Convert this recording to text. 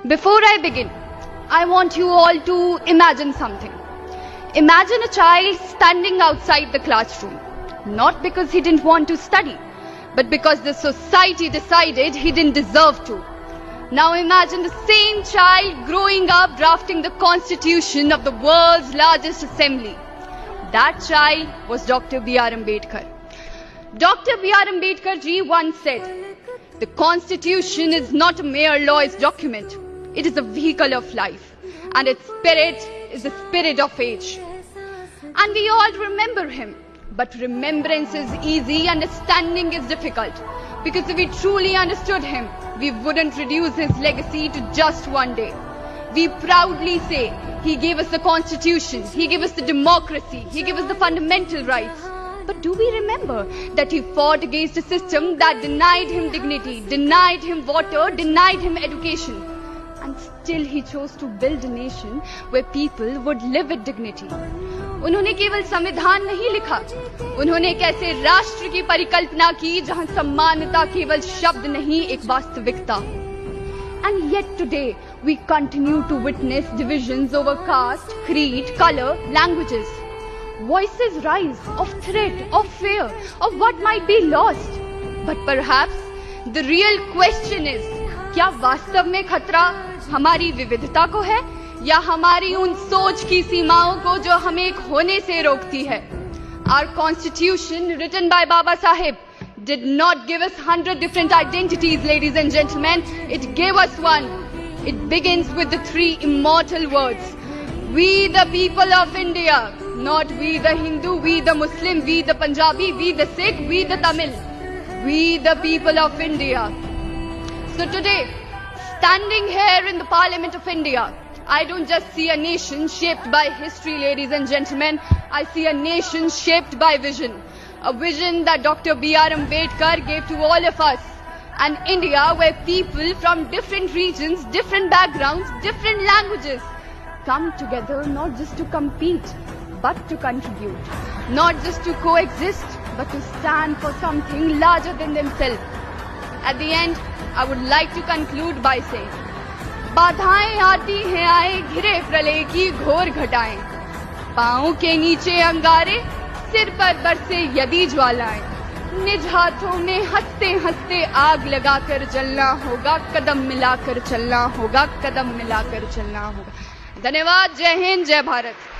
Before I begin, I want you all to imagine something. Imagine a child standing outside the classroom, not because he didn't want to study, but because the society decided he didn't deserve to. Now imagine the same child growing up drafting the constitution of the world's largest assembly. That child was Dr. B.R. Ambedkar. Dr. B.R. Ambedkar ji once said, "The constitution is not a mere law's document. It is a vehicle of life, and its spirit is the spirit of age." And we all remember him. But remembrance is easy, understanding is difficult. Because if we truly understood him, we wouldn't reduce his legacy to just one day. We proudly say, he gave us the constitution, he gave us the democracy, he gave us the fundamental rights. But do we remember that he fought against a system that denied him dignity, denied him water, denied him education? And still he chose to build a nation where people would live with dignity. उन्होंने केवल संविधान नहीं लिखा, उन्होंने एक ऐसे राष्ट्र की परिकल्पना की जहां सम्मानता केवल शब्द नहीं, एक वास्तविकता. And yet today we continue to witness divisions over caste, creed, color, languages. Voices rise of threat, of fear, of what might be lost. But perhaps the real question is, क्या वास्तव में खतरा हमारी विविधता को है या हमारी उन सोच की सीमाओं को जो हमें एक होने से रोकती है? Our constitution written by Baba Sahib did not give us 100 different identities, ladies and gentlemen. It gave us one. It begins with the three immortal words. We the people of India, not we the Hindu, we the Muslim, we the Punjabi, we the Sikh, we the Tamil. We the people of India. So today, standing here in the Parliament of India, I don't just see a nation shaped by history, ladies and gentlemen. I see a nation shaped by vision. A vision that Dr. B.R. Ambedkar gave to all of us. An India where people from different regions, different backgrounds, different languages come together not just to compete, but to contribute. Not just to coexist, but to stand for something larger than themselves. At the end, I would like to conclude by saying, बाधाएं आती हैं आए, घिरे प्रलय की घोर घटाएं, पांव के नीचे अंगारे, सिर पर बरसे यदि ज्वालाएं, निज हाथों में हंसते हंसते आग लगाकर जलना होगा, कदम मिलाकर चलना होगा, कदम मिलाकर चलना होगा. धन्यवाद. जय हिंद, जय भारत.